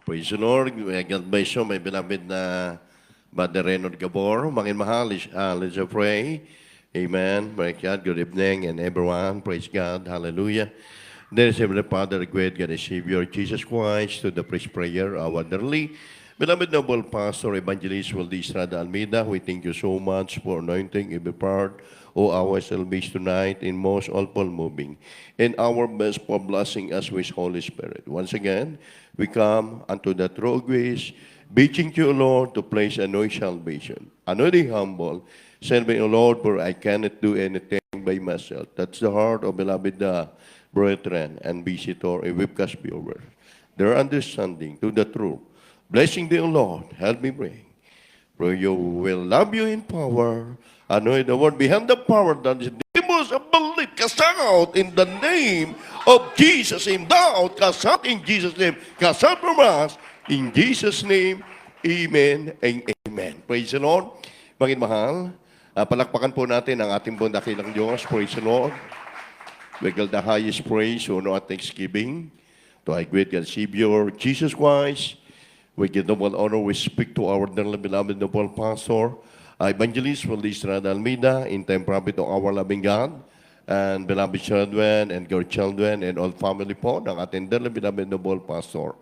Praise the Lord. God bless you, my beloved na Brother Renard Gabor. Mangin mahal, let's pray. Amen. Praise God. Good evening and everyone. Praise God. Hallelujah. There is Heavenly Father, great God and Savior, Jesus Christ, to the priest prayer, our dearly beloved noble Pastor Evangelist Waldi Estrada Almeida. We thank you so much for anointing every part of our salvation tonight in most awful moving. And our best for blessing us with Holy Spirit. Once again, we come unto the true grace, beseeching you, Lord, to place a no salvation. Anointing humble, serving, O Lord, for I cannot do anything by myself. That's the heart of beloved brethren and visitor, a webcast viewer. Their understanding to the truth. Blessing thee, O Lord, help me bring. For you will love you in power. Anoint the word behind the power that is demons of belief. Cast out in the name of Jesus. In doubt, cast out in Jesus' name. Cast out from us. In Jesus' name, amen and amen. Praise the Lord. Mga mahal, palakpakan po natin ang ating buong dakilang Diyos. Praise the Lord. We give the highest praise, honor, at thanksgiving to our great God, Savior, Jesus Christ. We give the one honor, we speak to our dearly beloved noble pastor, Evangelist Waldi Estrada Almeida, in time prophet of our loving God, and beloved children and grandchildren and all family po ng ating dearly beloved noble pastor.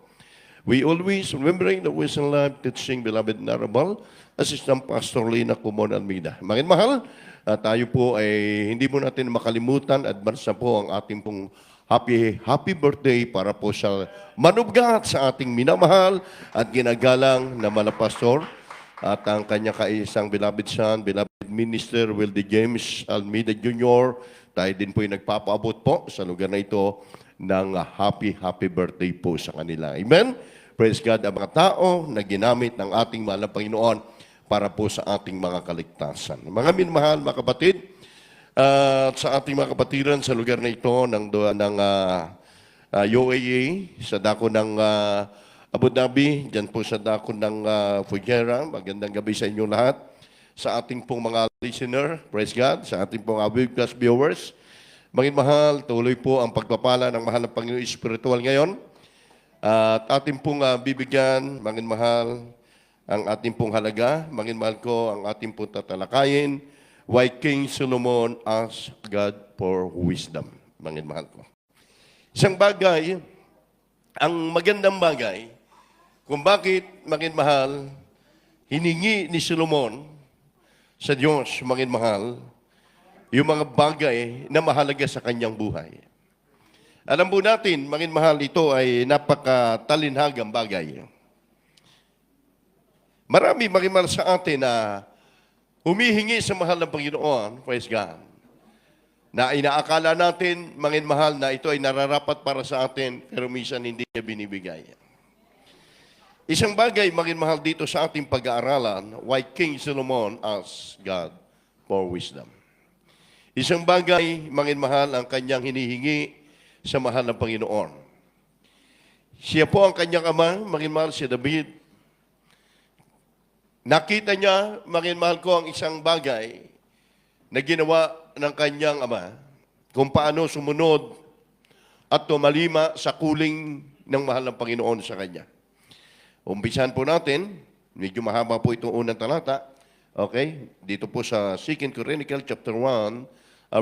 We always remembering the wisdom life teaching beloved Narabal, Assistant Pastor Lina Kumon Almeida. Mga mahal, tayo po ay hindi mo natin makalimutan, advance na po ang ating pong happy birthday para po sa manubgat sa ating minamahal at ginagalang na malapastor at ang kanya kaisang beloved son, beloved minister, Wildy James Almeida Jr. Tayo din po ay nagpapaabot po sa lugar na ito ng happy birthday po sa kanila. Amen? Praise God, ang mga tao na ginamit ng ating mahal na Panginoon para po sa ating mga kaligtasan. Mga minamahal, mga kapatid, sa ating mga kapatiran sa lugar na ito ng UAE, sa dako ng Abu Dhabi, dyan po sa dako ng Fujairah. Magandang gabi sa inyo lahat. Sa ating pong mga listener, praise God, sa ating pong webcast viewers, mga mahal, tuloy po ang pagpapala ng mahal na Panginoon Espiritual ngayon. At ating pong bibigyan, mga mahal, ang ating pong halaga, mga mahal ko, ang ating pong tatalakayin, why King Solomon asked God for wisdom, mga mahal ko. Isang bagay, ang magandang bagay, kung bakit, mga mahal, hiningi ni Solomon sa Diyos, mga mahal, yung mga bagay na mahalaga sa kanyang buhay. Alam po natin, mga mahal, ito ay napakatalinhagang bagay. Marami, mga mahal, sa atin na humihingi sa mahal ng Panginoon, praise God, na inaakala natin, mga mahal, na ito ay nararapat para sa atin, pero minsan hindi niya binibigay. Isang bagay, mga mahal, dito sa ating pag-aaralan, why King Solomon asked God for wisdom. Isang bagay, mga mahal, ang kanyang hinihingi sa mahal ng Panginoon. Siya po ang kanyang ama, mga mahal, si David. Nakita niya, mga mahal ko, ang isang bagay na ginawa ng kanyang ama kung paano sumunod at tumalima sa kuling ng mahal ng Panginoon sa kanya. Umpisahan po natin, medyo mahaba po itong unang talata. Okay? Dito po sa 2 Chronicles chapter 1,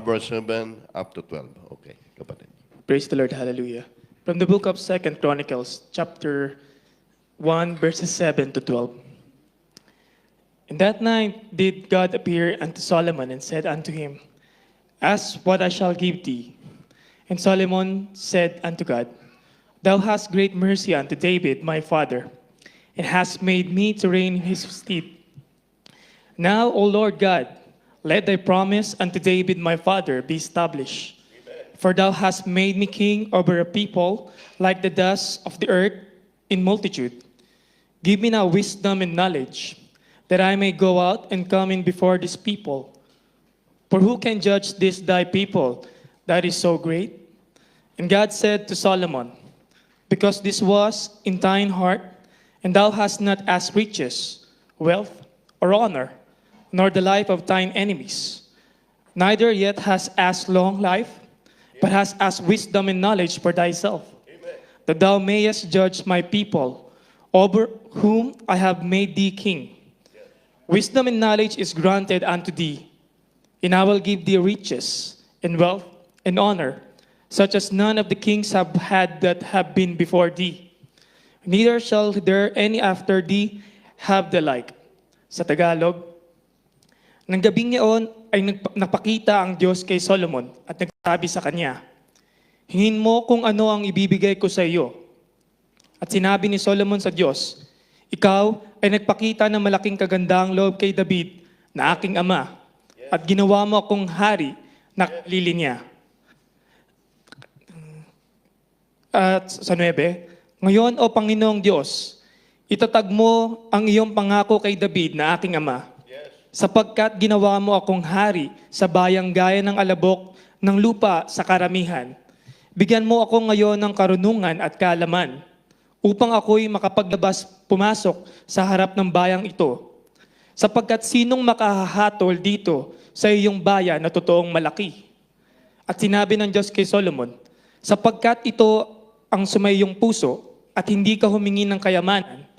verse 7 up to 12. Okay, kapatid. Praise the Lord, hallelujah. From the book of 2 Chronicles, chapter 1, verses 7 to 12. In that night did God appear unto Solomon and said unto him, Ask what I shall give thee. And Solomon said unto God, Thou hast great mercy unto David my father, and hast made me to reign in his stead. Now, O Lord God, let thy promise unto David my father be established. For thou hast made me king over a people like the dust of the earth in multitude. Give me now wisdom and knowledge, that I may go out and come in before this people. For who can judge this thy people that is so great? And God said to Solomon, Because this was in thine heart, and thou hast not asked riches, wealth, or honor, nor the life of thine enemies, neither yet hast asked long life, but hast asked wisdom and knowledge for thyself, that thou mayest judge my people, over whom I have made thee king. Wisdom and knowledge is granted unto thee, and I will give thee riches, and wealth, and honor, such as none of the kings have had that have been before thee. Neither shall there any after thee have the like. Sa Tagalog, nang gabing iyon ay napakita ang Diyos kay Solomon at nagsabi sa kanya, hingin mo kung ano ang ibibigay ko sa iyo. At sinabi ni Solomon sa Diyos, ikaw ay nagpakita ng malaking kagandahang loob kay David na aking ama, at ginawa mo akong hari na kalili niya. At sa 9, ngayon, O Panginoong Diyos, itatag mo ang iyong pangako kay David na aking ama, sapagkat ginawa mo akong hari sa bayang gaya ng alabok ng lupa sa karamihan. Bigyan mo ako ngayon ng karunungan at kaalaman, upang ako'y makapaglabas pumasok sa harap ng bayang ito. Sapagkat sinong makahahatol dito sa iyong bayan na totoong malaki? At sinabi ng Diyos kay Solomon, sapagkat ito ang sumayong puso at hindi ka humingi ng kayamanan,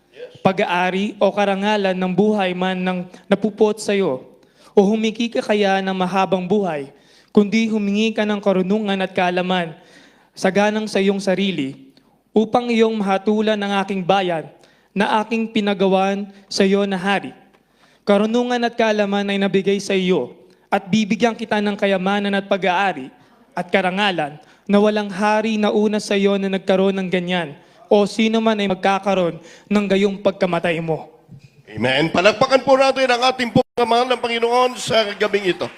pag-aari o karangalan ng buhay man ng napupot sa iyo, o humingi ka kaya ng mahabang buhay, kundi humingi ka ng karunungan at kaalaman sa ganang sa iyong sarili, upang iyong mahatulan ng aking bayan na aking pinagawan sa iyo na hari. Karunungan at kaalaman ay nabigay sa iyo, at bibigyan kita ng kayamanan at pag-aari at karangalan na walang hari na una sa iyo na nagkaroon ng ganyan, o sino man ay magkakaroon ng gayong pagkamatay mo. Amen. Palakpakan po natin ang ating pagmamahal ng Panginoon sa gabing ito.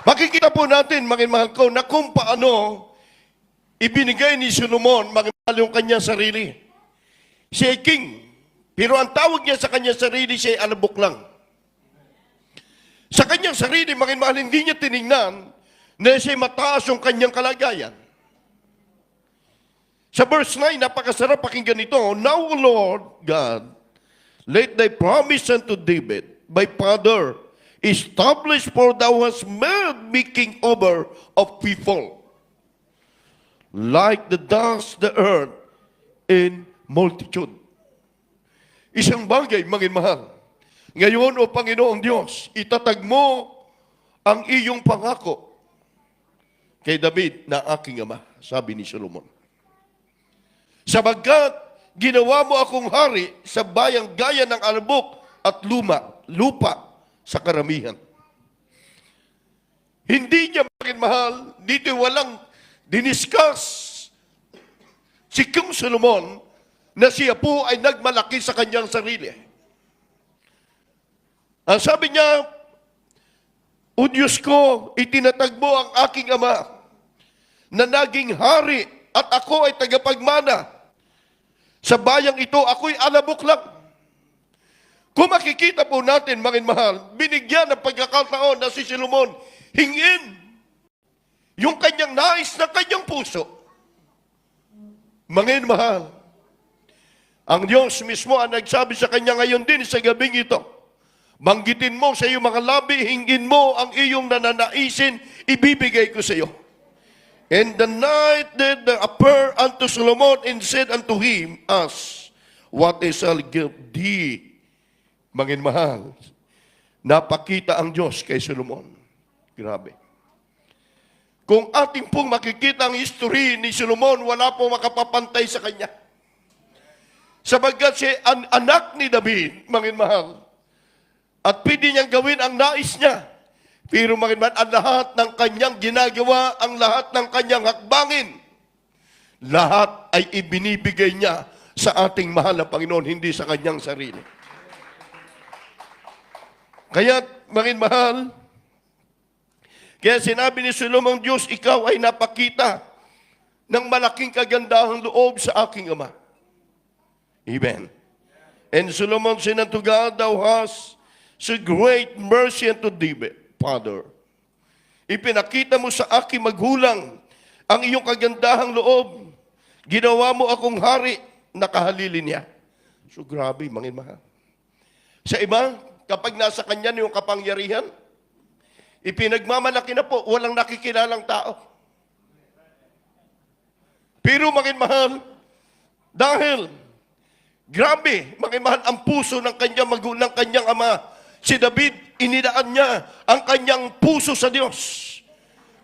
Makikita po natin, mga mahal ko, na kung paano ibinigay ni Solomon, mga mahal, yung kanyang sarili. Siya ay king, pero ang tawag niya sa kanyang sarili, siya ay alabok lang. Sa kanyang sarili, mga mahal, hindi niya tinignan na siya ay mataas yung kanyang kalagayan. Sa verse 9, napakasarap pakinggan ito. Now, Lord God, let thy promise unto David, my father, establish, for thou hast made me king over of people, like the dust, the earth, in multitude. Isang bagay, mga mahal. Ngayon, O Panginoong Diyos, itatag mo ang iyong pangako kay David na aking ama, sabi ni Solomon. Sabagkat ginawa mo akong hari sa bayang gaya ng alabok at lupa sa karamihan. Hindi niya mahal, dito walang diniscuss si King Solomon na siya po ay nagmalaki sa kanyang sarili. Ang sabi niya, O Diyos ko, itinatag mo ang aking ama na naging hari at ako ay tagapagmana. Sa bayang ito, ako'y alabok lang. Kung makikita po natin, mga mahal, binigyan ng pagkakataon na si Solomon hingin yung kanyang nais ng kanyang puso. Mga mahal, ang Diyos mismo ang nagsabi sa kanya ngayon din sa gabing ito, banggitin mo sa iyong mga labi, hingin mo ang iyong nananaisin, ibibigay ko sa iyo. And the night did appear unto Solomon and said unto him, Ask, what I shall give thee? Mangin mahal, napakita ang Diyos kay Solomon. Grabe. Kung ating pong makikita ang history ni Solomon, wala pong makapapantay sa kanya. Sabagkat siya ang anak ni David, mangin mahal, at pwede niyang gawin ang nais niya. Pero makiman, ang lahat ng kanyang ginagawa, ang lahat ng kanyang hakbangin, lahat ay ibinibigay niya sa ating mahal na Panginoon, hindi sa kanyang sarili. Kaya, mahal, kaya sinabi ni Solomon, Diyos, ikaw ay napakita ng malaking kagandahang loob sa aking ama. Amen. And Solomon said unto God, Thou hast so great mercy unto David, Father, ipinakita mo sa aking maghulang ang iyong kagandahang loob. Ginawa mo akong hari, nakahalili niya. So grabe, mangin mahal. Sa iba, kapag nasa kanya yung kapangyarihan, ipinagmamalaki na po, walang nakikilalang tao. Pero mangin mahal, Dahil, grabe, mga mahal, ang puso ng kanyang magulang, kanyang ama, si David, inidaan niya ang kanyang puso sa Diyos.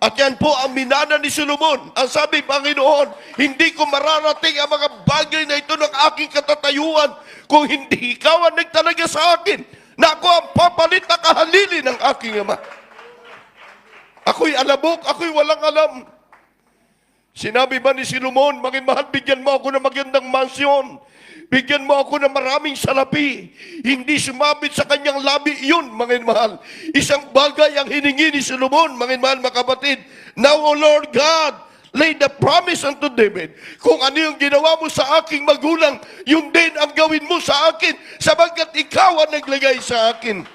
At yan po ang minana ni Solomon. Ang sabi, Panginoon, hindi ko mararating ang mga bagay na ito ng aking katatayuan kung hindi ikaw ang nagtalaga sa akin na ako ang papalit na kahalili ng aking ama. Ako'y alabok, ako'y walang alam. Sinabi ba ni Solomon, maging mahal, bigyan mo ako ng magandang mansyon. Bigyan mo ako ng maraming salapi. Hindi sumabit sa kanyang labi yun, mga mahal. Isang bagay ang hiningi ni Solomon, mga mahal, mga kapatid. Now, O Lord God, lay the promise unto David. Kung ano yung ginawa mo sa aking magulang, yun din ang gawin mo sa akin, sabagkat ikaw ang naglagay sa akin.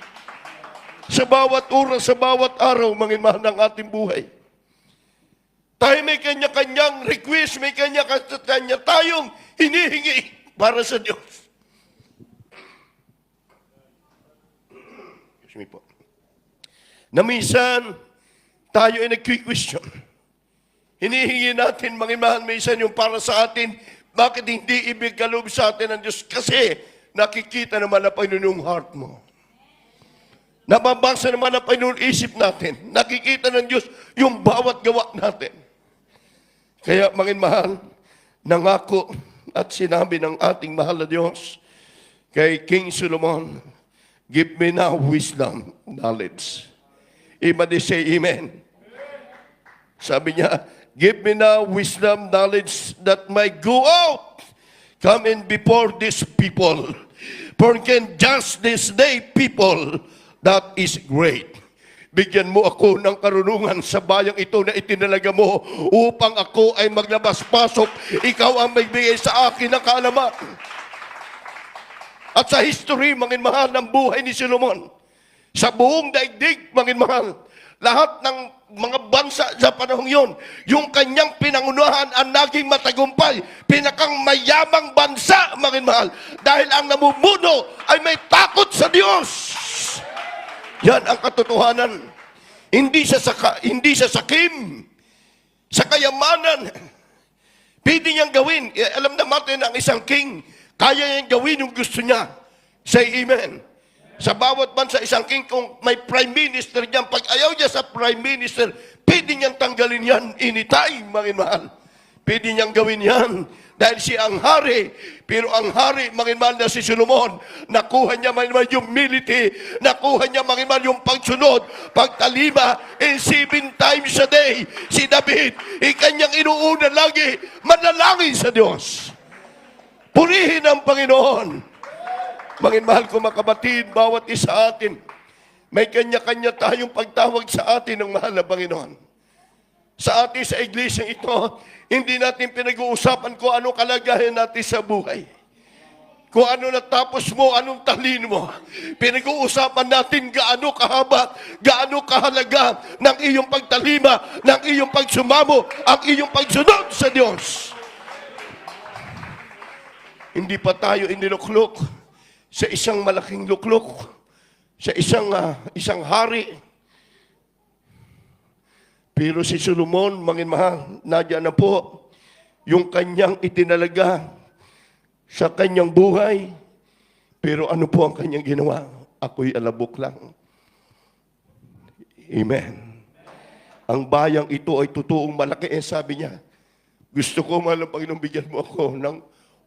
Sa bawat oras, sa bawat araw, mga mahal, ng ating buhay. Tayo may kanya-kanyang request, may kanya-kanya tayong hinihingi para sa Diyos. Excuse me po. Na minsan, tayo ay nag-question. Hinihingi natin, mga mahal, minsan yung para sa atin, bakit hindi ibig kaloob sa atin ng Diyos? Kasi nakikita naman na Panginoon yung heart mo. Nababasa naman na Panginoon isip natin. Nakikita ng Diyos yung bawat gawa natin. Kaya, mga mahal, nangako at sinabi ng ating mahal na Diyos kay King Solomon, give me now wisdom, knowledge. Everybody say amen. Sabi niya, give me now wisdom, knowledge that might go out, come in before these people. For can just this day people, that is great. Bigyan mo ako ng karunungan sa bayang ito na itinalaga mo upang ako ay maglabas-pasok. Ikaw ang magbigay sa akin ng kaalaman. At sa history, mga mahal, ng buhay ni Solomon, sa buong daigdig, mga mahal, lahat ng mga bansa sa panahong yon, yung kanyang pinangunahan ang naging matagumpay, pinakang mayamang bansa, mga mahal, dahil ang namumuno ay may takot sa Diyos. Yan ang katotohanan. Hindi siya sakim. Sa kayamanan. Pwede niyang gawin. Alam naman ang isang king, kaya niyang gawin yung gusto niya. Say amen. Sa bawat bansa, isang king, kung may prime minister diyan, pag ayaw niya sa prime minister, pwede niyang tanggalin yan anytime, mga mahal. Pwede niyang gawin yan. Dahil siya ang hari, pero ang hari, mahal na si Solomon, nakuha niya mahal yung humility, nakuha niya mahal yung pagsunod, pagtalima, and 7 times a day. Si David, ikanyang inuuna lagi, manalangin sa Diyos. Purihin ang Panginoon. Mahal ko mga kapatid, bawat isa atin, may kanya-kanya tayong pagtawag sa atin ng mahal na Panginoon. Sa atin sa iglesia ito, hindi natin pinag-uusapan kung anong kalagayan natin sa buhay. Kung ano natapos mo, anong talino mo. Pinag-uusapan natin gaano kahaba, gaano kahalaga ng iyong pagtalima, ng iyong pagsumamo, ang iyong pagsunod sa Diyos. Hindi pa tayo iniluklok sa isang malaking luklok, sa isang hari. Pero si Solomon, mga mahal, nadya na po yung kanyang itinalaga sa kanyang buhay. Pero ano po ang kanyang ginawa? Ako'y alabok lang. Amen. Ang bayang ito ay totoong malaki. Sabi niya, gusto ko, mahal na Panginoon, bigyan mo ako ng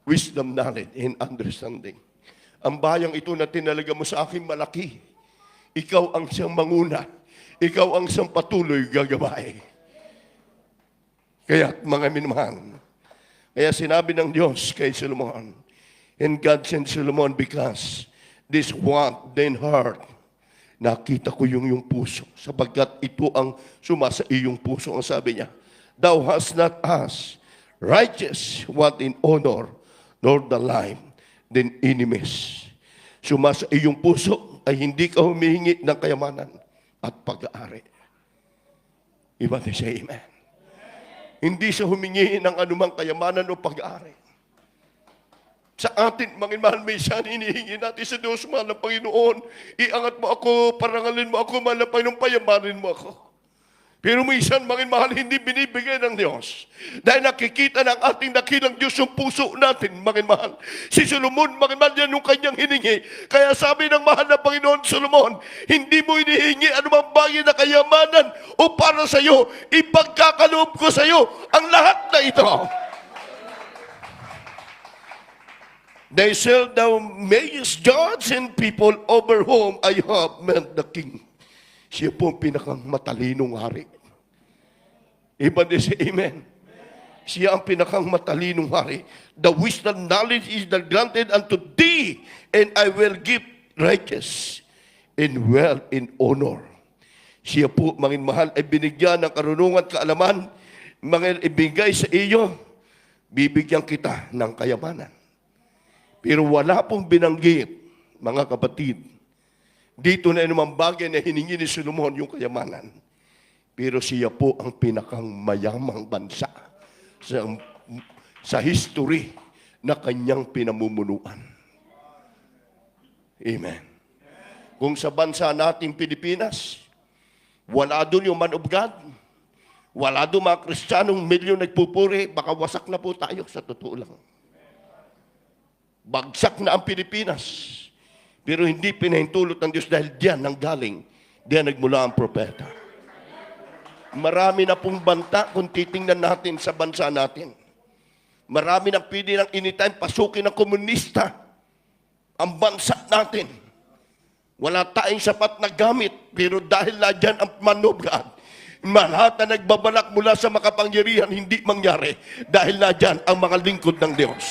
wisdom, knowledge, and understanding. Ang bayang ito na tinalaga mo sa akin malaki. Ikaw ang siyang manguna. Ikaw ang siyang patuloy gagabay. Kaya mga minamahal, kaya sinabi ng Diyos kay Solomon, and God sent Solomon because this want then heart. Nakita ko yung puso, sapagkat ito ang sumasa iyong puso. Ang sabi niya, thou hast not asked righteous what in honor, nor the life, then enemies. Sumasa iyong puso ay hindi ka humihingi ng kayamanan at pag-aari. Iba din say amen. Hindi siya humingi ng anumang kayamanan o pag-aari. Sa atin, mga mahal, may siya hinihingi natin sa Diyos, mahal na Panginoon. Iangat mo ako, parangalin mo ako, mahal na Panginoon, payamanin mo ako. Pero minsan, mga mahal, hindi binibigay ng Diyos. Dahil nakikita ng ating dakilang Diyos yung puso natin, mga mahal. Si Solomon, mga mahal, yan yung kanyang hiningi. Kaya sabi ng mahal na Panginoon Solomon, hindi mo hinihingi anumang bagay na kayamanan o para sa iyo. Ipagkakaloob ko sa iyo ang lahat na ito. They shall thou mayest judge and people over whom I have made the king. Siya po ang pinakang matalinong hari. Iba din si Amen. Siya ang pinakang matalinong hari. The wisdom knowledge is the granted unto thee, and I will give righteous and wealth and honor. Siya po, mga mahal, ay binigyan ng karunungan at kaalaman, mga ibigay sa iyo, bibigyan kita ng kayamanan. Pero wala pong binanggit, mga kapatid, dito na anumang bagay na hiningi ni Solomon yung kayamanan. Pero siya po ang pinakang mayamang bansa sa history na kanyang pinamumunuan. Amen. Kung sa bansa nating Pilipinas, wala doon yung man of God, wala doon mga Kristiyanong milyon nagpupuri, baka wasak na po tayo sa totoo lang. Bagsak na ang Pilipinas. Pero hindi pinahintulot ng Diyos dahil diyan nanggaling, diyan nagmula ang propeta. Marami na pong banta kung titingnan natin sa bansa natin. Marami na pwede ng anytime pasukin ng komunista ang bansa natin. Wala tayong sapat na gamit, pero dahil na dyan ang man of God, lahat na nagbabalak mula sa makapangyarihan, hindi mangyari dahil na dyan ang mga lingkod ng Diyos.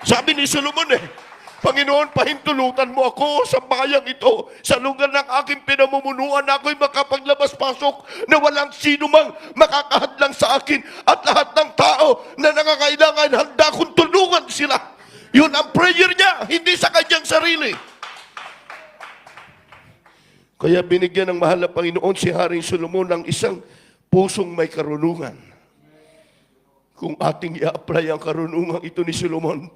Sabi ni Solomon Panginoon, pahintulutan mo ako sa bayang ito, sa lugar ng aking pinamumunuan, ako'y makapaglabas-pasok na walang sino mang makakahadlang sa akin at lahat ng tao na nangangailangan, handa kong tulungan sila. Yun ang prayer niya, hindi sa kanyang sarili. Kaya binigyan ng mahal na Panginoon si Haring Solomon ng isang pusong may karunungan. Kung ating i-apply ang karunungan ito ni Solomon,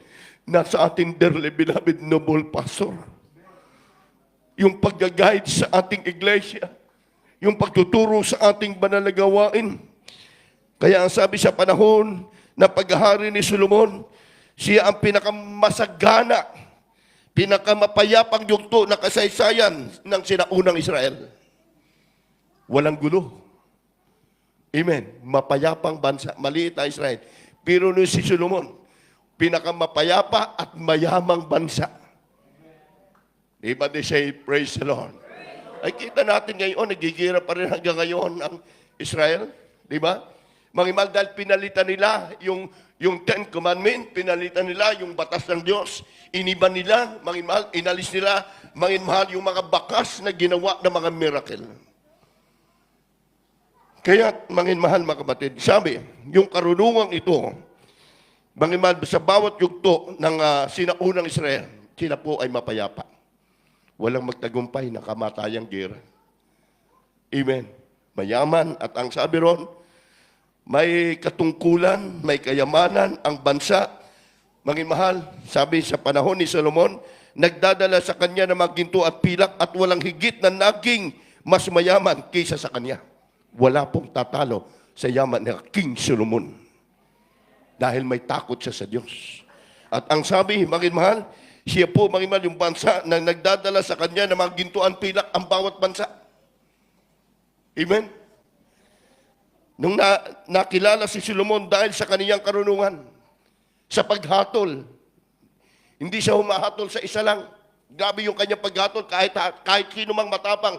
nasa ating dearly beloved noble pastor. Yung pag-guide sa ating iglesia, yung pagtuturo sa ating banal na gawain. Kaya ang sabi sa panahon na paghahari ni Solomon, siya ang pinakamasagana, pinakamapayapang yugto na kasaysayan ng sinaunang Israel. Walang gulo. Amen. Mapayapang bansa, maliit na Israel. Pero nung si Solomon, pinakamapayapa at mayamang bansa. Diba they say, praise the Lord. Ay kita natin ngayon, nagigira pa rin hanggang ngayon ang Israel. Diba? Mga dahil pinalitan nila yung Ten Commandments, pinalitan nila yung batas ng Diyos, iniban nila, mga inalis nila, mga yung mga bakas na ginawa ng mga miracle. Kaya, mga mahal, mga kapatid, sabi, yung karunungan ito, mga sa bawat yugto ng sinaunang Israel, sila po ay mapayapa. Walang magtagumpay na kamatayang gera. Amen. Mayaman at ang sabi ron, may katungkulan, may kayamanan ang bansa. Mga mahal, sabi sa panahon ni Solomon, nagdadala sa kanya ng mga ginto at pilak at walang higit na naging mas mayaman kaysa sa kanya. Wala pong tatalo sa yaman ni King Solomon. Dahil may takot siya sa Diyos. At ang sabi, mga mahal, siya po, mga mahal, yung bansa na nagdadala sa kanya ng mga gintuan pilak ang bawat bansa. Amen? Nung nakilala si Solomon dahil sa kaniyang karunungan, sa paghatol, hindi siya humahatol sa isa lang. Grabe yung kanyang paghatol, kahit sino mang matapang,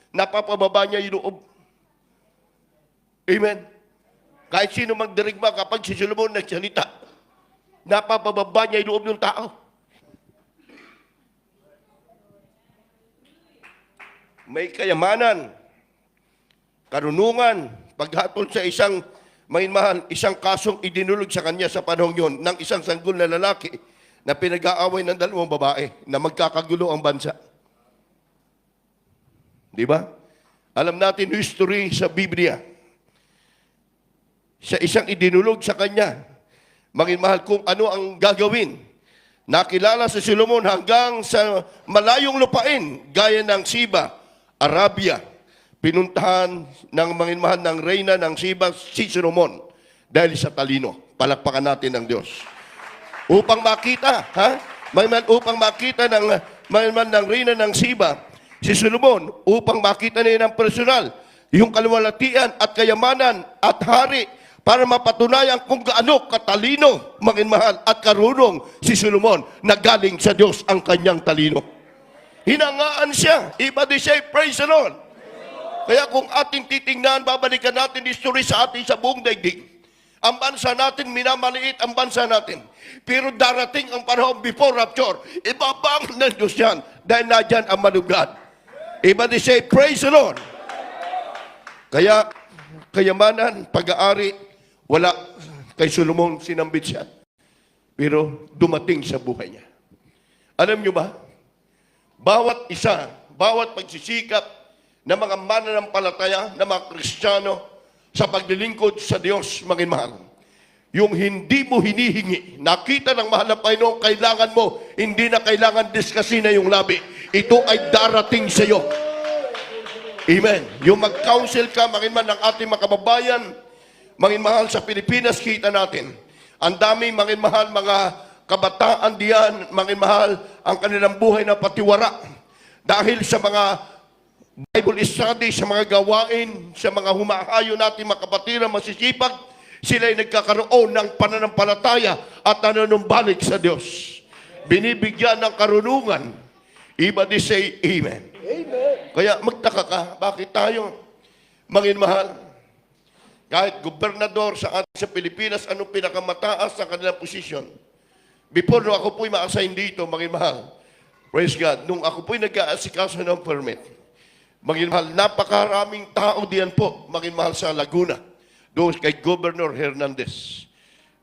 napapababa niya yung loob. Amen? Kahit sino magdirigma kapag si Solomon nagsalita, napapababa niya yung loob ng tao. May kayamanan, karunungan, paghatol sa isang mahal, isang kasong idinulog sa kanya sa panahon yon ng isang sanggol na lalaki na pinag-aaway ng dalawang babae na magkakagulo ang bansa. Di ba? Alam natin history sa Biblia. Sa isang idinulog sa kanya, mahal, kung ano ang gagawin. Nakilala si Solomon hanggang sa malayong lupain, gaya ng Siba, Arabia, pinuntahan ng manginmahal ng reyna ng Siba, si Solomon, dahil sa talino. Palakpakan natin ng Diyos. Upang makita, upang makita ng manginmahal ng reyna ng Siba, si Solomon, upang makita niya ng personal, yung kaluwalhatian at kayamanan at hari, para mapatunayan kung gaano katalino, manginmahal at karunong si Solomon na galing sa Diyos ang kanyang talino. Hinangaan siya. Iba di siya, praise the Lord. Kaya kung ating titingnan, babalikan natin history sa ating sa buong daigdig. Ang bansa natin, minamaliit ang bansa natin. Pero darating ang panahon before rapture, ibabang ng Diyos yan dahil nadyan ang manugad. Iba di siya, praise the Lord. Kaya, kayamanan, pag-aari, wala kay Solomon sinambit siya. Pero dumating sa buhay niya. Alam niyo ba? Bawat isa, bawat pagsisikap ng mga mananampalataya, ng mga Kristiyano sa paglilingkod sa Diyos, manginmahal. Yung hindi mo hinihingi, nakita ng mahal na Panginoon, kailangan mo, hindi na kailangan diskasin na yung labi. Ito ay darating sa iyo. Amen. Yung mag-counsel ka, manginmahal ng ating mga kababayan, manginmahal sa Pilipinas, kita natin. Ang daming manginmahal, mga kabataan diyan, manginmahal, ang kanilang buhay na patiwara. Dahil sa mga Bible study, sa mga gawain, sa mga humahayo natin, mga kapatiran, masisipag, sila ay nagkakaroon ng pananampalataya at nanunumbalik sa Diyos. Binibigyan ng karunungan. Iba di say, Amen. Amen. Kaya magtaka ka, bakit tayo, manginmahal, kahit gobernador sa atin sa Pilipinas, anong pinakamataas sa kanilang posisyon? Before nung ako po'y ma-assign dito, manginmahal, praise God, nung ako po'y nag-aasikaso ng permit, manginmahal, napakaraming tao diyan po, manginmahal sa Laguna, doon kay Governor Hernandez.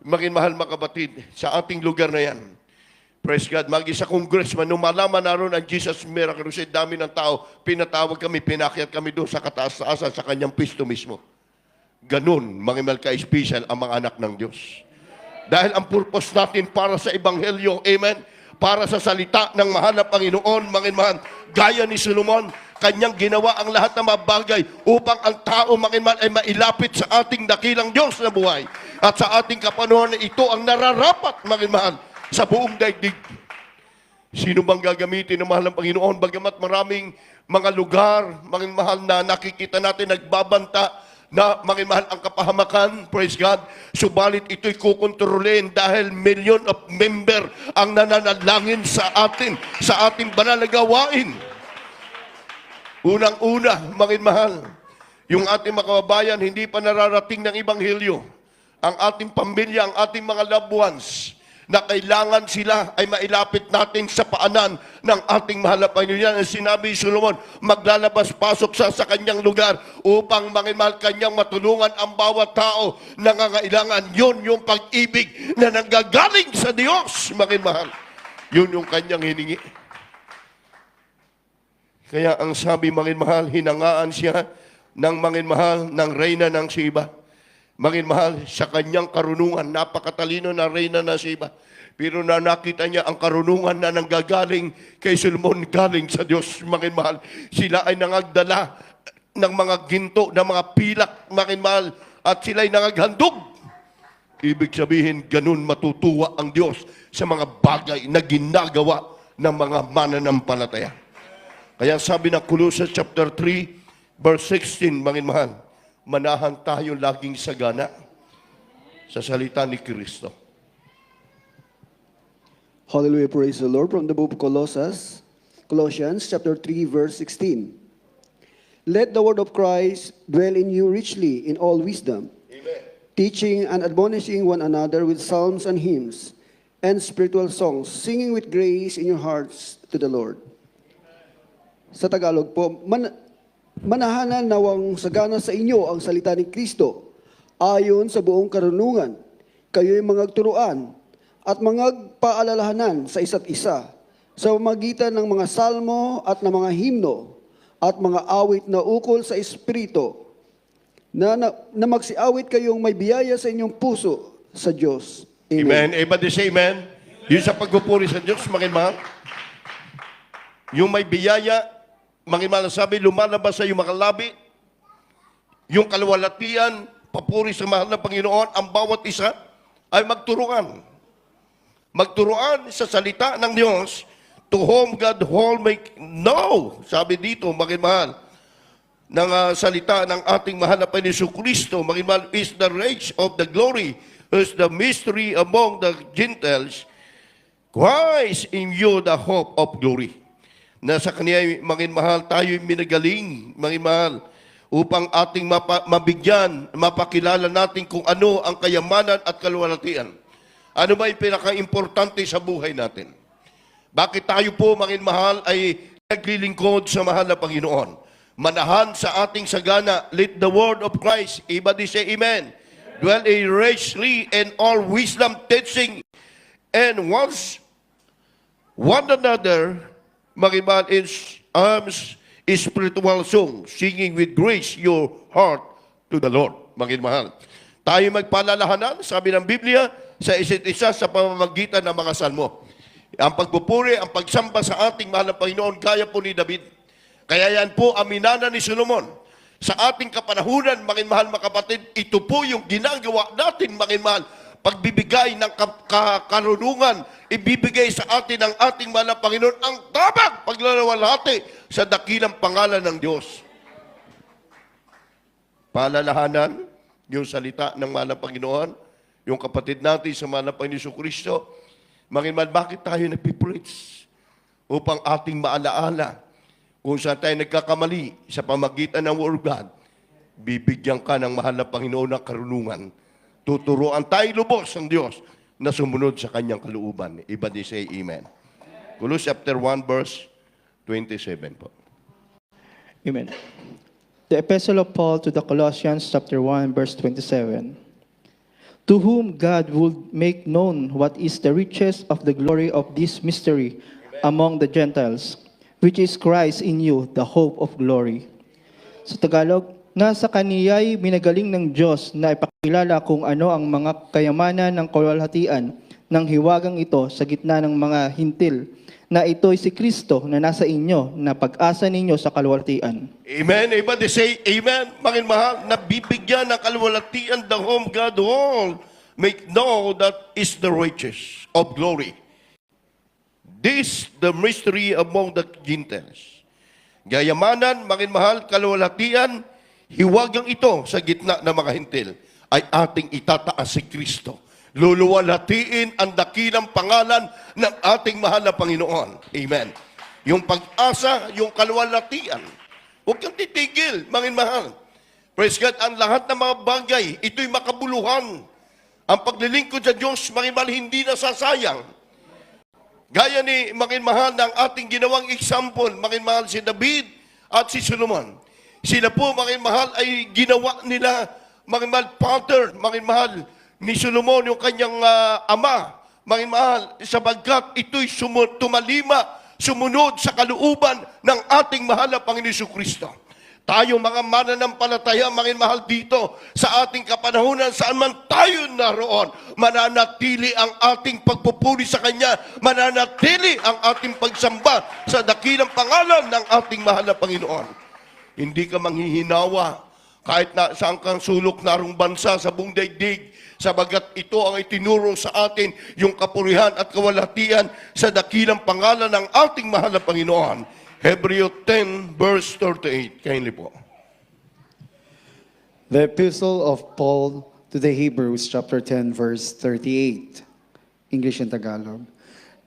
Manginmahal mga kapatid, sa ating lugar na yan, praise God, mag-isa congressman, nung malaman na ron ang Jesus Miracle Crusade, dami ng tao, pinatawag kami, pinakyat kami doon sa kataas-taasan sa kanyang pisto mismo. Ganun, manginmahal ka-special ang mga anak ng Diyos. Dahil ang purpose natin para sa Ebanghelyo, amen, para sa salita ng mahal na Panginoon, manginmahal, gaya ni Solomon, kanyang ginawa ang lahat ng mga bagay upang ang tao, manginmahal, ay mailapit sa ating dakilang Diyos na buhay. At sa ating kapanahuan, ito ang nararapat, manginmahal, sa buong daigdig. Sino bang gagamitin ng mahal ng Panginoon? Bagamat maraming mga lugar, manginmahal, na nakikita natin nagbabanta, na manginmahal ang kapahamakan, praise God, subalit ito'y kukontrolin dahil million of member ang nananalangin sa atin, sa ating banal na gawain. Unang-una, manginmahal, yung ating mga kababayan hindi pa nararating ng Ebanghelyo, ang ating pamilya, ang ating mga loved ones, na kailangan sila ay mailapit natin sa paanan ng ating mahal na Panginoon. Yan ang sinabi ni Solomon, maglalabas-pasok siya sa kanyang lugar upang manginmahal kanyang matulungan ang bawat tao na nangangailangan. Yun yung pag-ibig na nanggagaling sa Diyos, manginmahal. Yun yung kanyang hiningi. Kaya ang sabi, manginmahal, hinangaan siya ng manginmahal ng reyna ng Siba. Manginmahal, sa kanyang karunungan, napakatalino na reyna ng Siba. Pero na nakita niya ang karunungan na nanggagaling kay Solomon, galing sa Diyos, manginmahal. Sila ay nangagdala ng mga ginto, ng mga pilak, manginmahal, at sila ay nangaghandog. Ibig sabihin, ganun matutuwa ang Diyos sa mga bagay na ginagawa ng mga mananampalataya. Kaya sabi ng Colossians chapter 3, verse 16, manginmahal, manahan tayo laging sagana sa salita ni Kristo. Hallelujah, praise the Lord. From the book of Colossians chapter 3, verse 16. Let the word of Christ dwell in you richly in all wisdom, Amen. teaching and admonishing one another with psalms and hymns and spiritual songs, singing with grace in your hearts to the Lord. Sa Tagalog po, manahanan nawang sagana sa inyo ang salita ni Kristo, ayon sa buong karunungan, kayo'y mga turuan at mga paalalahanan sa isa't isa, sa magitan ng mga salmo at ng mga himno, at mga awit na ukol sa Espiritu, na magsiawit kayong may biyaya sa inyong puso sa Diyos. Amen. Everybody say amen. Yun sa pagpupuri sa Diyos, manginmahal. Yung may biyaya, manginmahal, sabi, lumalabas sa iyong mga labi, yung kalwalatian, papuri sa mahal na Panginoon, ang bawat isa ay magturuan. Magturuan sa salita ng Diyos, to whom God whole make know. Sabi dito, mahal, ng salita ng ating mahal na Panginoon Kristo, mahal, is the riches of the glory, is the mystery among the Gentiles, Christ in you the hope of glory. Na sa Kanya, mahal, tayo'y minagaling, mahal, upang ating mabigyan, mapakilala natin kung ano ang kayamanan at kalwalatian. Ano ba yung pinaka-importante sa buhay natin? Bakit tayo po, mahal, ay naglilingkod sa mahal na Panginoon? Manahan sa ating sagana, let the word of Christ, everybody say amen, dwell richly in all wisdom, teaching, and once one another, mahal, in spiritual song, singing with grace your heart to the Lord. Mahal, tayo magpalalahanan, sabi ng Biblia, sa isa't isa sa pamamagitan ng mga salmo. Ang pagpupuri, ang pagsamba sa ating mahal na Panginoon, kaya po ni David. Kaya yan po ang minana ni Solomon. Sa ating kapanahunan, mahal mga kapatid, ito po yung ginagawa natin, mahal, pagbibigay ng karunungan, ibibigay sa atin ng ating mahal na Panginoon ang tabang paglalawalhati sa dakilang pangalan ng Diyos. Palalahanan, yung salita ng mahal na Panginoon, yung kapatid natin sa mahal na Panginoon Kristo, bakit tayo nagpipreach? Upang ating maalaala kung saan tayo nagkakamali sa pamagitan ng Word of God, bibigyan ka ng mahal na Panginoon ng karunungan. Tuturuan tayo lubos ng Diyos na sumunod sa kanyang kalooban. Everybody say amen. Colossians chapter 1 verse 27 po. Amen. The Epistle of Paul to the Colossians chapter 1 verse 27. To whom God would make known what is the riches of the glory of this mystery among the Gentiles, which is Christ in you, the hope of glory. Sa Tagalog, nga sa kaniya'y minagaling ng Diyos na ipakilala kung ano ang mga kayamanan ng kaluwalhatian ng hiwagang ito sa gitna ng mga hintil, na ito'y si Kristo na nasa inyo, na pag-asa ninyo sa kaluwalhatian. Amen. Everybody say amen. Mahal, nabibigyan ng kaluwalhatian the whom God will make know that is the riches of glory. This the mystery among the Gentiles. Gayamanan, mahal, kaluwalhatian, hiwagang ito sa gitna ng mga hintil ay ating itataas si Kristo. Luluwalhatiin ang dakilang pangalan ng ating mahal na Panginoon. Amen. Yung pag-asa, yung kaluwalhatian. Huwag kang titigil, mahal. Praise God, ang lahat ng mga bagay, ito'y makabuluhan. Ang paglilingkod sa Diyos, mahal, hindi nasasayang. Gaya ni mahal ng ating ginawang example, mahal si David at si Solomon. Sila po, mahal, ay ginawa nila, mahal, pattern, mahal, ni Solomon, yung kanyang ama, mahal, sapagkat ito'y sumunod sa kalooban ng ating mahal na Panginoon Kristo. Tayo mga mananampalataya, mahal dito, sa ating kapanahunan, saan man tayo naroon, mananatili ang ating pagpupuri sa Kanya, mananatili ang ating pagsamba sa dakilang pangalan ng ating mahal na Panginoon. Hindi ka manghihinawa kahit na saan kang sulok narong bansa sa buong daigdig, sabagat ito ang itinuro sa atin yung kapurihan at kawalhatian sa dakilang pangalan ng ating mahal na Panginoon. Hebrew 10 verse 38. Kindly po. The Epistle of Paul to the Hebrews, chapter 10, verse 38. English and Tagalog.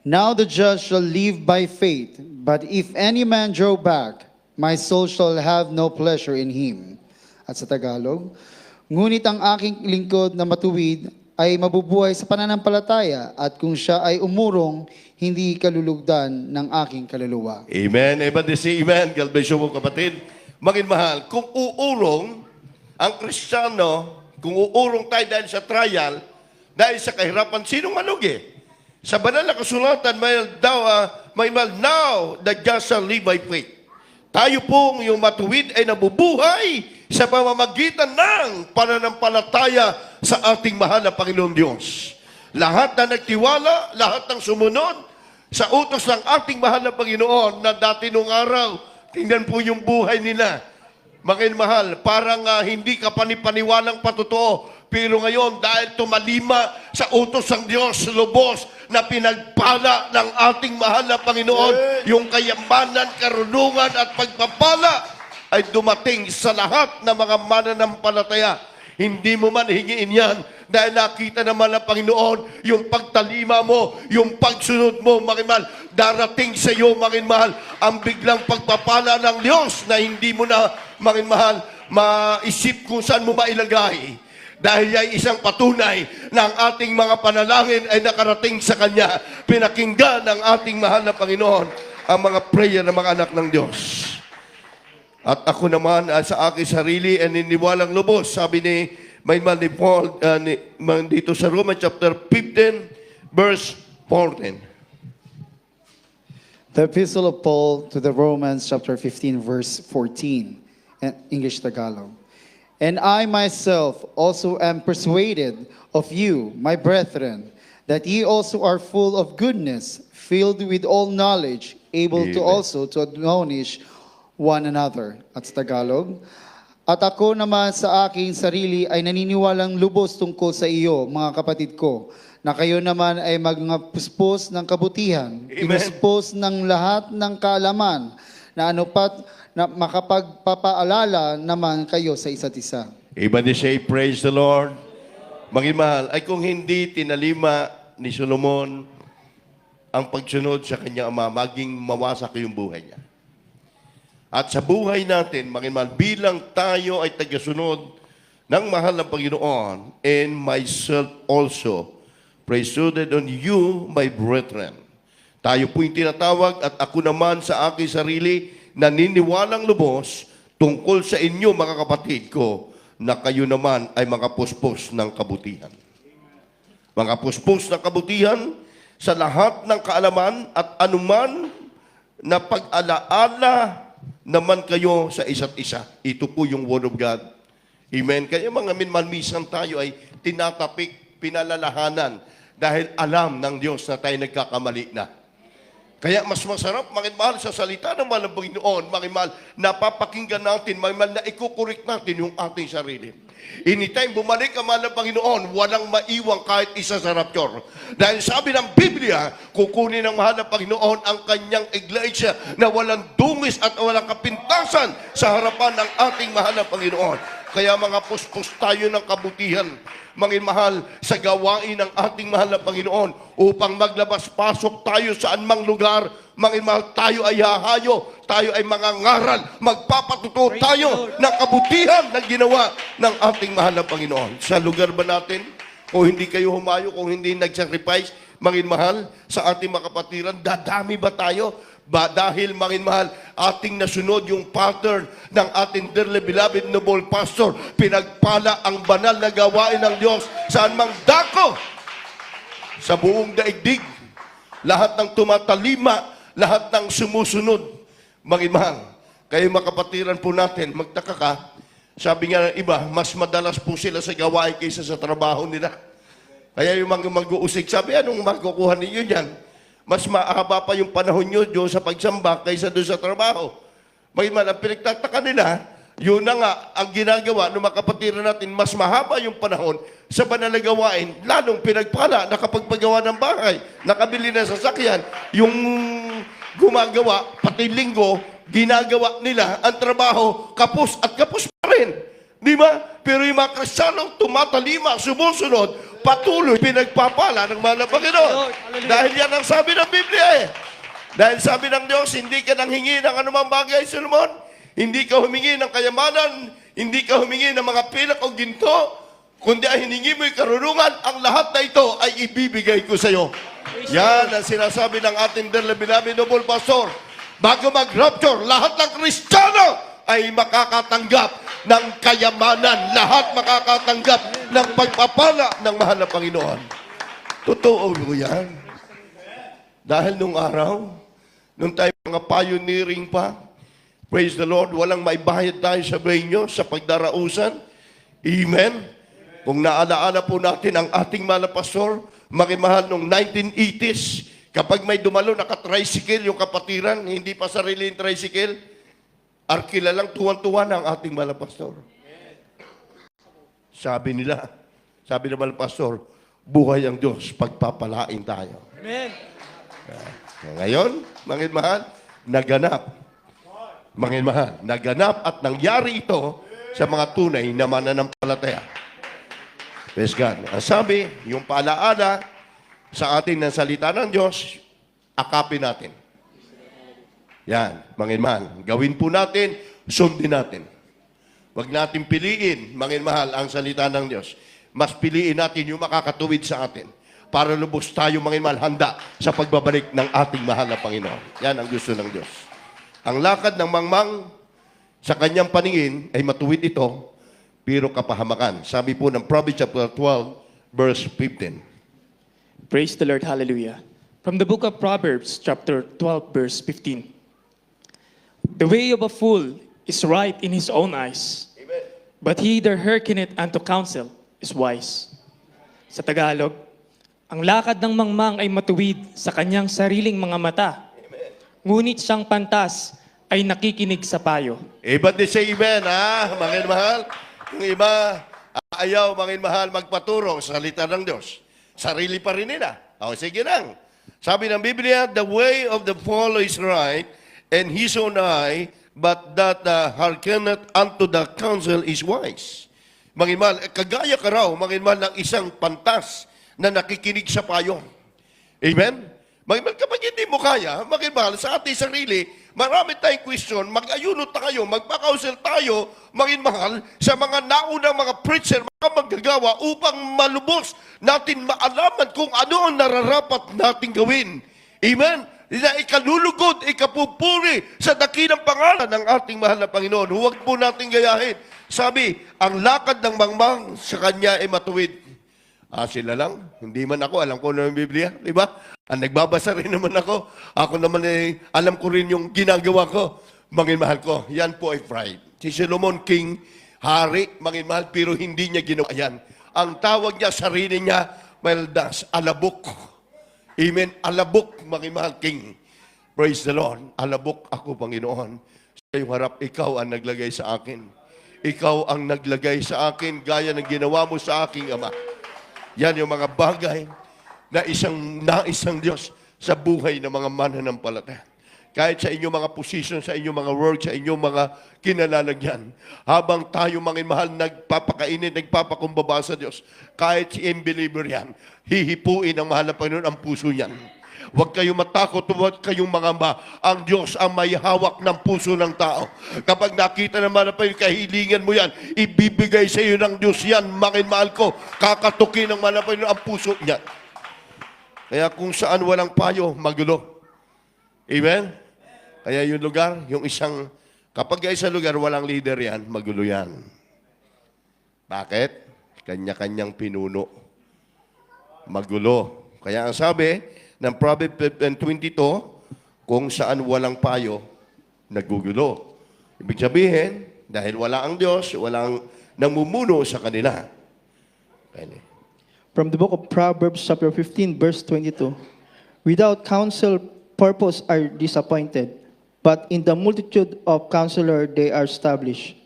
Now the just shall live by faith, but if any man draw back, my soul shall have no pleasure in him. At sa Tagalog, ngunit ang aking lingkod na matuwid ay mabubuhay sa pananampalataya, at kung siya ay umurong, hindi kalulugdan ng aking kaluluwa. Amen. Everybody say amen. God bless you po, kapatid. Mahal, kung uurong ang Kristiyano, kung uurong tayo dahil sa trial, dahil sa kahirapan, sinong malugi? Sa banal na kasulatan, may now the just shall live by faith. Tayo pong yung matuwid ay nabubuhay sa pamamagitan ng pananampalataya sa ating mahal na Panginoon Diyos. Lahat na nagtiwala, lahat ng sumunod sa utos ng ating mahal na Panginoon na dati nung araw, tingnan po yung buhay nila. Mga mahal, parang hindi ka panipaniwalang patotoo. Pero ngayon, dahil tumalima sa utos ng Diyos, lubos na pinagpala ng ating mahal na Panginoon, yung kayamanan, karunungan at pagpapala ay dumating sa lahat ng mga mananampalataya. Hindi mo man hingiin yan dahil nakita naman ng Panginoon yung pagtalima mo, yung pagsunod mo, mga mahal. Darating sa iyo, mga mahal, ang biglang pagpapala ng Diyos na hindi mo na, mga mahal, maisip kung saan mo mailagay. Dahil ay isang patunay na ang ating mga panalangin ay nakarating sa Kanya. Pinakinggan ng ating mahal na Panginoon ang mga prayer ng mga anak ng Diyos. At ako naman sa aking sarili ay niniwalang lubos. Sabi ni Mayman ni Paul dito sa Romans chapter 15 verse 14. The Epistle of Paul to the Romans, chapter 15, verse 14, English Tagalog. And I myself also am persuaded of you, my brethren, that ye also are full of goodness, filled with all knowledge, able to Amen. also to admonish one another. At sa Tagalog, at ako naman sa aking sarili ay naniniwalang lubos tungkol sa iyo, mga kapatid ko, na kayo naman ay magpuspos ng kabutihan, pinuspos ng lahat ng kaalaman, na anupat na makapagpapaalala naman kayo sa isa't isa. Everybody say, praise the Lord. Mga mahal, ay kung hindi tinalima ni Solomon ang pagsunod sa kanyang ama, maging mawasak yung buhay niya. At sa buhay natin, mga mahal, bilang tayo ay tagasunod ng mahal ng Panginoon, and myself also, persuaded on you, my brethren. Tayo po yung tinatawag at ako naman sa aking sarili, naniniwalang lubos tungkol sa inyo, mga kapatid ko, na kayo naman ay mga puspos ng kabutihan. Mga puspos ng kabutihan sa lahat ng kaalaman at anuman na pag-alaala naman kayo sa isa't isa. Ito po yung Word of God. Amen. Kaya mga minsan tayo ay tinatapik, pinalalahanan dahil alam ng Diyos na tayo nagkakamali na. Kaya mas masarap, mga mahal, sa salita ng mahal ng Panginoon, mga mahal, napapakinggan natin, mga mahal, na ikukurik natin yung ating sarili. Anytime bumalik ang mahal ng Panginoon, walang maiwang kahit isa sa rapture. Dahil sabi ng Biblia, kukunin ng mahal ng Panginoon ang kanyang iglesia na walang dungis at walang kapintasan sa harapan ng ating mahal ng Panginoon. Kaya mga puspos tayo ng kabutihan, mga mahal, sa gawain ng ating mahal na Panginoon upang maglabas-pasok tayo sa anumang lugar. Mga mahal, tayo ay hahayo, tayo ay mangangaral, magpapatuto tayo ng kabutihan na ginawa ng ating mahal na Panginoon. Sa lugar ba natin, kung hindi kayo humayo, kung hindi nag-sacrifice, mga mahal, sa ating mga kapatiran, dadami ba tayo? Ba dahil, mga mahal, ating nasunod yung pattern ng ating dearly beloved noble pastor, pinagpala ang banal na gawain ng Diyos saan mang dako sa buong daigdig. Lahat ng tumatalima, lahat ng sumusunod, mga mahal. Kaya mga kapatiran po natin, magtaka ka, sabi nga ng iba, mas madalas po sila sa gawain kaysa sa trabaho nila. Kaya yung mga mag-uusig, sabi, anong makukuha ninyo yan? Mas mahaba pa yung panahon nyo doon sa pagsamba kaysa doon sa trabaho. May man, ang pinagtataka nila, yun na nga, ang ginagawa ng mga kapatiran natin, mas mahaba yung panahon sa banal na gawain, lalong pinagpala, nakapagpagawa ng bahay, nakabili ng sasakyan, yung gumagawa, pati linggo, ginagawa nila ang trabaho, kapos at kapos pa rin. Di ba? Pero yung mga Kristiyanong tumatalima, sumusunod, patuloy pinagpapala ng mahal na Panginoon. Dahil yan ang sabi ng Biblia eh. Dahil sabi ng Diyos, hindi ka nang hingi ng anumang bagay, Solomon. Hindi ka humingi ng kayamanan, hindi ka humingi ng mga pilak o ginto, kundi ay hiningi mo yung karunungan, ang lahat na ito ay ibibigay ko sa iyo. Yan ang sinasabi ng ating dearly beloved noble pastor. Bago mag-rapture, lahat ng Kristiyano ay makakatanggap ng kayamanan. Lahat makakatanggap ng pagpapala ng mahal na Panginoon. Totoo mo yan. Dahil nung araw, nung tayo mga pioneering pa, praise the Lord, walang maibayad tayo sa banyo sa pagdarausan. Amen. Kung naalaala po natin ang ating mahal na pastor, makimahal nung 1980s, kapag may dumalo naka-tricycle yung kapatiran, hindi pa sarili yung tricycle, Arkilalang tuwan-tuwa ng ating mahal na pastor. Sabi ng mahal na pastor, buhay ang Diyos, pagpapalain tayo. Amen. Ngayon, mga mahal, naganap. Mga mahal, naganap at nangyari ito sa mga tunay na mananampalataya. Praise God. Ang sabi, yung paalaala sa atin ng salita ng Diyos, akapin natin. Yan, mga mahal. Gawin po natin, sundin natin. Huwag natin piliin, mga mahal, ang salita ng Diyos. Mas piliin natin yung makakatuwid sa atin para lubos tayo, mga mahal, handa sa pagbabalik ng ating mahal na Panginoon. Yan ang gusto ng Diyos. Ang lakad ng mangmang sa kanyang paningin ay matuwid ito, pero kapahamakan. Sabi po ng Proverbs chapter 12, verse 15. Praise the Lord. Hallelujah. From the book of Proverbs, chapter 12, verse 15. The way of a fool is right in his own eyes, but he that hearkeneth unto counsel is wise. Sa Tagalog, ang lakad ng mangmang ay matuwid sa kanyang sariling mga mata, ngunit siyang pantas ay nakikinig sa payo. Iba din say amen, ha? Mga mahal. Yung iba, ayaw, mga mahal, magpaturo sa salita ng Diyos. Sarili pa rin nila. O, sige lang. Sabi ng Biblia, the way of the fool is right, and his own eye, but that hearkeneth unto the counsel is wise. Mga mahal, kagaya ka raw, mga mahal, ng isang pantas na nakikinig sa payo. Amen? Mga mahal, kapag hindi mo kaya, mga mahal, sa ating sarili, marami tayong question, mag-ayunot tayo, magpa-counsel tayo, mga mahal, sa mga naunang mga preacher, mga manggagawa, upang malubos natin maalaman kung ano ang nararapat natin gawin. Amen? Na ikalulugod, ikapupuri sa dakilang pangalan ng ating mahal na Panginoon. Huwag po natin gayahin. Sabi, ang lakad ng mangmang sa kanya ay matuwid. Sila lang. Hindi man ako. Alam ko na yung Biblia. Diba? Ang nagbabasa rin naman ako. Ako naman alam ko rin yung ginagawa ko. Mga mahal ko, yan po ay pride. Si Solomon King, hari, mga mahal, pero hindi niya ginawa yan. Ang tawag niya, sarili niya, maldas, alabok. Amen. Alabok, mga mahal King. Praise the Lord. Alabok ako, Panginoon. Sa iyong harap, ikaw ang naglagay sa akin. Ikaw ang naglagay sa akin, gaya ng ginawa mo sa aking Ama. Yan yung mga bagay na isang Diyos sa buhay ng mga mananampalataya. Kahit sa inyong mga position, sa inyong mga work, sa inyong mga kinalalagyan. Habang tayo, mga mahal, nagpapakainit, nagpapakumbaba sa Diyos, kahit si unbeliever yan, hihipuin ang mahal na Panginoon ang puso niyan. Huwag kayong matakot, huwag kayong mangamba. Ang Diyos ang may hawak ng puso ng tao. Kapag nakita naman na pa yung kahilingan mo yan, ibibigay sa iyo ng Diyos yan, mga mahal ko, kakatukin ng mahal na Panginoon ang puso niyan. Kaya kung saan walang payo, magulo. Amen? Kaya yung lugar, yung isang, kapag sa lugar walang leader yan, magulo yan. Bakit? Kanya-kanyang pinuno. Magulo. Kaya ang sabi ng Proverbs 22, kung saan walang payo, nagugulo. Ibig sabihin, dahil wala ang Diyos, walang namumuno sa kanila. Kaya, From the book of Proverbs, chapter 15, verse 22. Without counsel, purpose are disappointed, but in the multitude of counselor, they are established.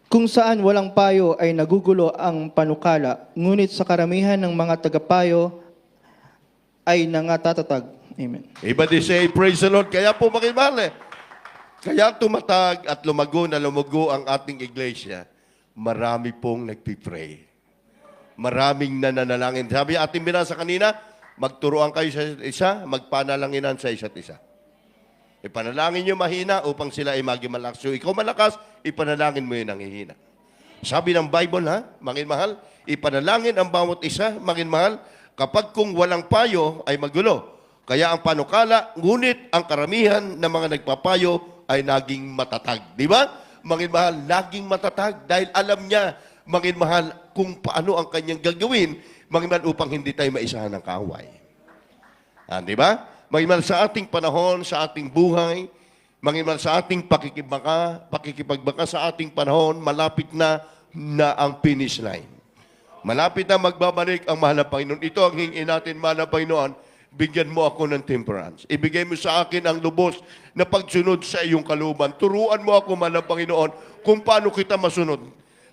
Kung saan walang payo ay nagugulo ang panukala, ngunit sa karamihan ng mga tagapayo ay nangatatag. Amen. iba din say, praise the Lord. Kaya po, makimahal Kaya tumatag at lumago ang ating iglesia, marami pong nagpipray. Maraming nananalangin. Sabi ating binasa kanina, magturuan kayo sa isa't isa, magpanalanginan sa isa't isa. Ipanalangin nyo mahina upang sila ay maging malakas. So ikaw malakas, ipanalangin mo yun ang hihina. Sabi ng Bible, mga mahal, ipanalangin ang bawat isa, mga mahal, kapag kung walang payo ay magulo. Kaya ang panukala, ngunit ang karamihan ng mga nagpapayo ay naging matatag. Di ba? Mga mahal, laging matatag dahil alam niya, mga mahal, kung paano ang kanyang gagawin, mga mahal, upang hindi tayo maisahan ng kaaway. Di ba? Mga mahal, sa ating panahon, sa ating buhay, mga mahal, sa ating pakikipagbaka sa ating panahon, malapit na ang finish line. Malapit na magbabalik ang mahal na Panginoon. Ito ang hingin natin, mahal na Panginoon, bigyan mo ako ng temperance. Ibigay mo sa akin ang lubos na pagsunod sa iyong kalooban. Turuan mo ako, man ng Panginoon, kung paano kita masunod.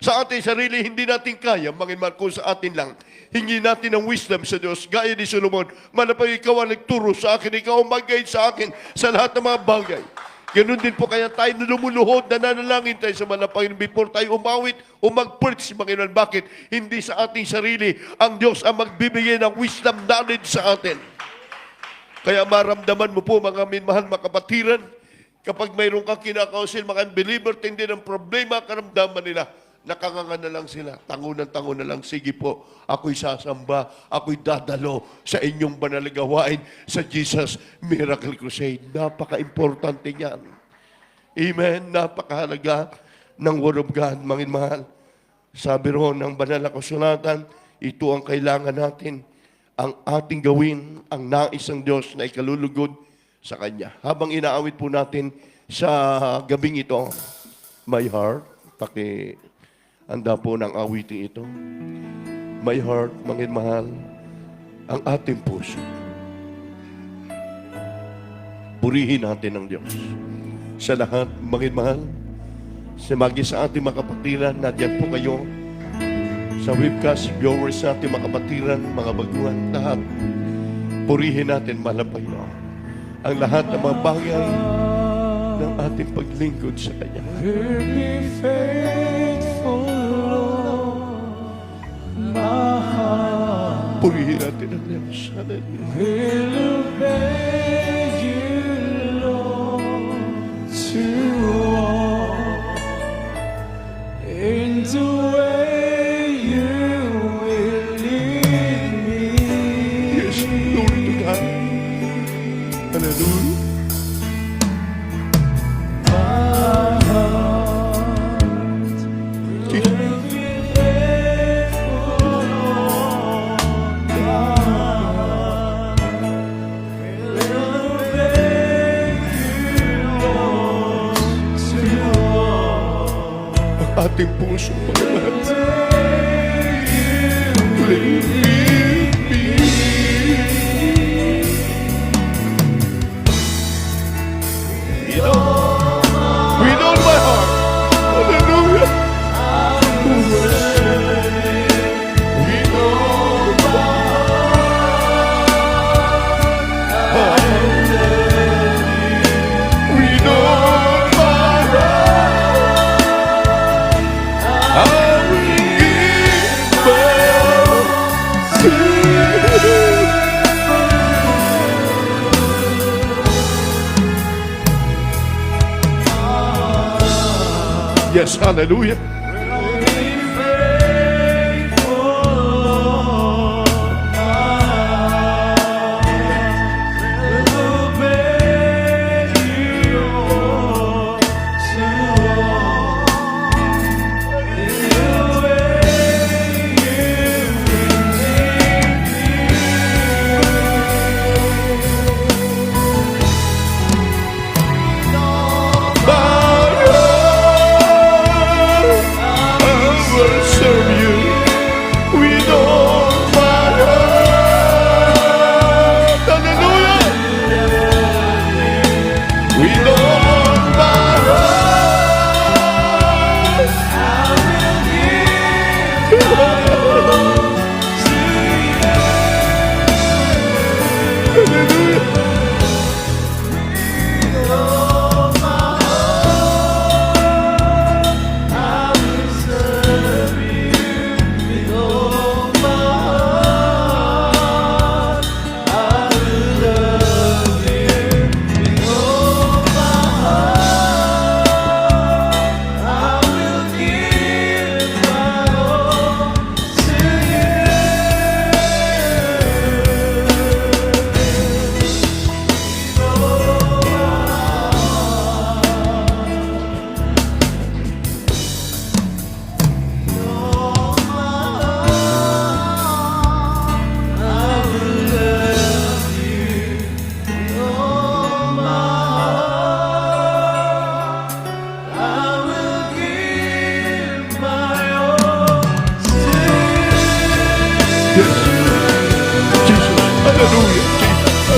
Sa ating sarili, hindi natin kaya, Panginoon, kung sa atin lang. Hingi natin ng wisdom sa Diyos. Gaya ni Solomon, manapag ikaw ang nagturo sa akin, ikaw ang mag-guide sa akin sa lahat ng mga bagay. Ganun din po kaya tayo na lumuluhod, nananalangin tayo sa mga Panginoon before tayo umawit o mag-preach, Panginoon. Bakit? Hindi sa ating sarili. Ang Diyos ang magbibigay ng wisdom knowledge sa atin. Kaya maramdaman mo po, mga minmahal, mga kapatiran, kapag mayroon kang kinakausil, mga unbeliever, hindi ng problema, karamdaman nila. Nakanganga na lang sila. Tango na lang. Sige po, ako'y sasamba. Ako'y dadalo sa inyong banal na gawain sa Jesus Miracle Crusade. Napaka-importante niyan. Amen. Napakahalaga ng Word of God, mga mahal. Sabi ro ng banal na kasulatan, ito ang kailangan natin. Ang ating gawin, ang nais ng Diyos na ikalulugod sa Kanya. Habang inaawit po natin sa gabing ito, my heart, anda po ng awiting ito. My heart, mga mahal, ang ating puso. Purihin natin ang Diyos. Sa lahat, mga mahal, sa ating mga kapatiran, nadyan po kayo, sa webcast, viewers natin, mga kapatiran, mga baguhan, lahat. Purihin natin, mahal na Panginoon, ang lahat ng mga bagay ng ating paglingkod sa Kanya. Purihin natin ang Diyos. Hallelujah. Yes, glory to God. Hallelujah. Ating puso, Panginoon. With all my heart. Hallelujah. With all my heart. With all my heart. I will give my Yes, hallelujah.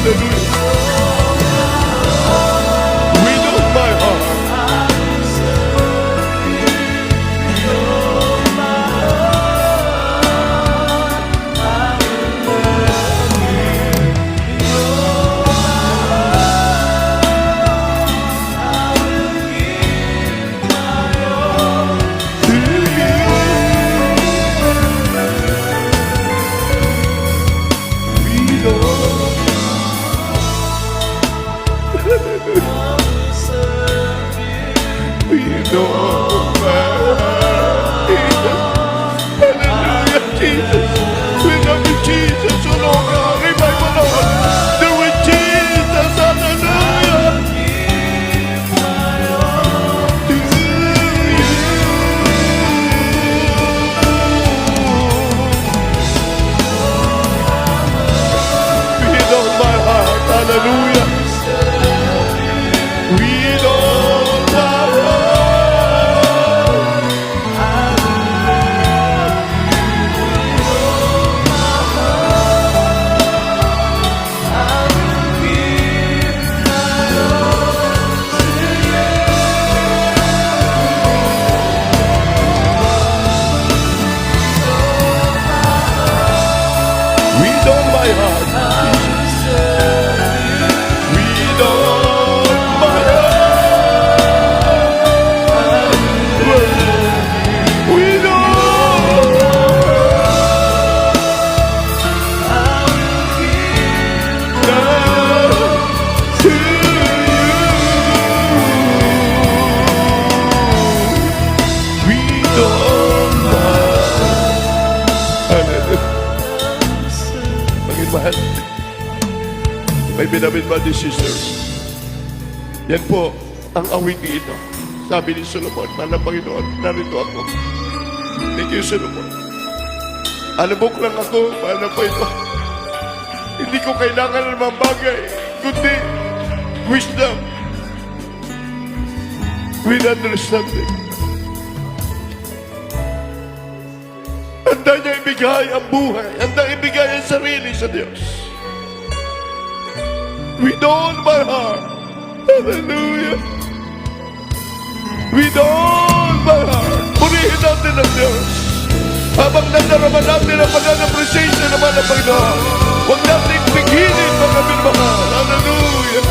Hallelujah. With all my heart. Hallelujah. We don't we don't my heart. We don't my heart. We don't. To you. We don't Panginoon mahal, may binabid ba di sisters? Yan po ang awiti ito. Sabi ni Solomon, Mana Panginoon, narito ako. Thank you, Solomon. Alabok lang ako, Mana Panginoon. Hindi ko kailangan ng mga bagay, kundi wisdom with understanding. Handa niya ibigay ang buhay. Handa ibigay ang sarili sa Diyos. With all my heart. Hallelujah. With all my heart. Purihin natin ang Diyos. Habang nadarama natin ang pag-appreciation naman ng Panginoon. Huwag natin pigilin mga minamahal. Hallelujah.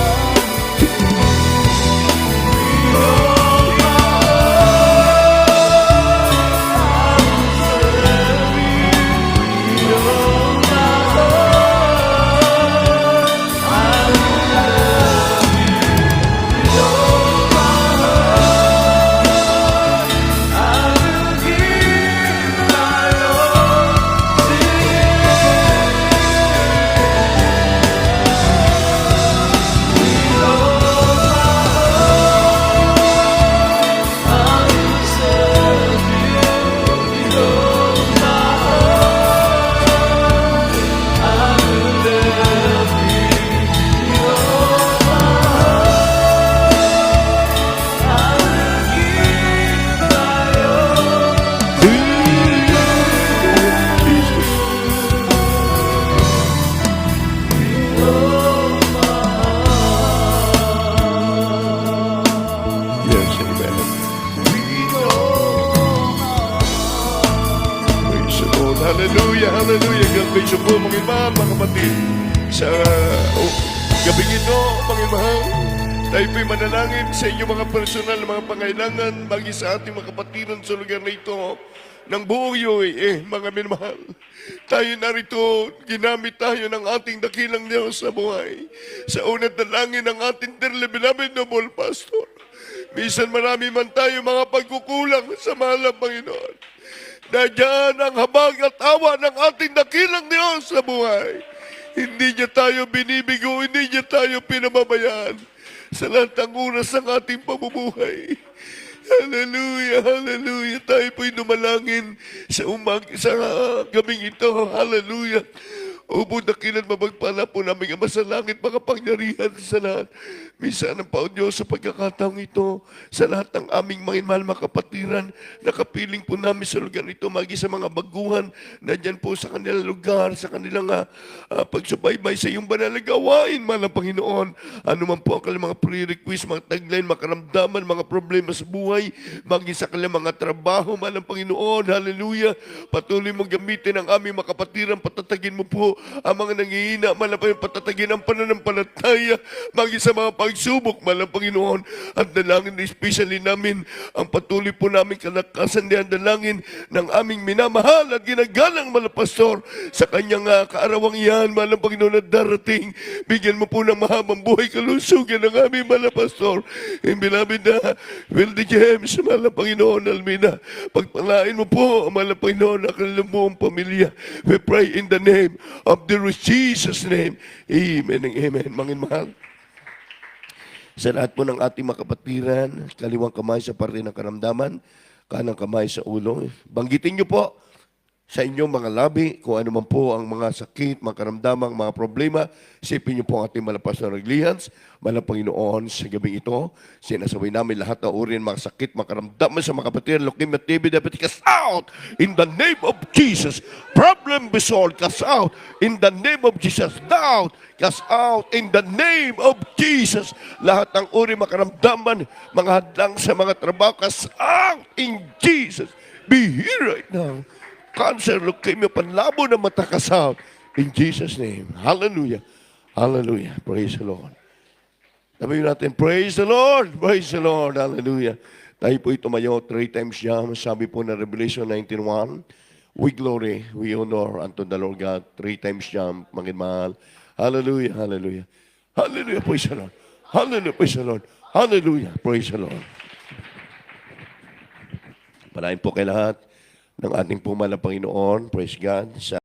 Hallelujah, hallelujah. God bless you po, mga mahal, mga kapatid. Sa gabing ito, mga mahal, tayo po'y manalangin sa inyong mga personal na mga pangailangan bagi sa ating mga kapatiran sa lugar na ito ng buong UAE, mga minamahal. Tayo narito, ginamit tayo ng ating dakilang Diyos sa buhay. Sa unat na langin ng ating dearly beloved noble pastor. Minsan marami man tayo mga pagkukulang sa mahal ng Panginoon. Nadyan ang habag at awa ng ating dakilang Diyos sa buhay. Hindi niya tayo binibigo, hindi niya tayo pinababayaan sa lahat ng oras ng ating pamumuhay. Hallelujah, hallelujah. Tayo po'y numalangin sa gabing ito. Hallelujah. Ubod na kilan mabagpala po namin Ama sa langit, mga pangyarihan sa lahat. Minsan ang Pao Diyos sa pagkakataong ito, sa lahat ng aming mga mahal mga kapatiran, nakapiling po namin sa lugar ito, magi sa mga baguhan, na dyan po sa kanilang lugar, sa kanilang pagsubaybay sa iyong banal na gawain, mahal na Panginoon. Ano man po ang kanilang mga pre-request, mga tagline, mga karamdaman, mga problema sa buhay, magi sa kanilang mga trabaho, mahal na Panginoon. Hallelujah. Patuloy mong gamitin ang aming mga kapatiran, patatagin mo po ang mga nangihina, mahal na Panginoon, patatagin ang pananampalataya, magi sa mga pagsubok, mahal na Panginoon. At dalangin especially namin ang patuloy po namin kalakasan diyan, dalangin ng aming minamahal at ginagalang mahal na Pastor sa kanyang kaarawang yan, mahal na Panginoon, na darating. Bigyan mo po ng mahabang buhay kalusugan ng aming mahal na Pastor. And beloved na Wildy James, mahal na Panginoon, Almina, pagpalain mo po, mahal na Panginoon, ang kanilang buong pamilya. We pray in the name of the Lord Jesus' name. Amen and amen. Mangin mahal. Sa lahat po ng ating mga kapatiran, kaliwang kamay sa parte ng karamdaman, kanang kamay sa ulo. Banggitin niyo po sa inyong mga labi kung ano man po ang mga sakit, mga karamdamang, mga problema. Isipin niyo po ang ating malapas na naglihans, mahal na Panginoon, sa gabi ito. Sinasabay namin lahat na uri ng mga sakit, mga karamdaman sa mga kapatiran, leukemia, TB, diabetes, cast out in the name of Jesus. Problem be solved, cast out in the name of Jesus. Doubt, cast out in the name of Jesus. Lahat ng uri, mga karamdaman, mga hadlang sa mga trabaho, cast out in Jesus. Be here right now. Cancer, leukemia, panlabo na mata, cast out in Jesus' name. Hallelujah. Hallelujah. Praise the Lord. Sabi natin, praise the Lord. Praise the Lord. Hallelujah. Tayo po tumayo 3 times jam. Sabi po na Revelation 19:1, we glory, we honor unto the Lord God. 3 times jam, mangin mahal. Hallelujah. Hallelujah. Hallelujah. Praise the Lord. Hallelujah. Praise the Lord. Hallelujah. Praise the Lord. Palain po kay lahat ng ating pumalang Panginoon. Praise God. Sa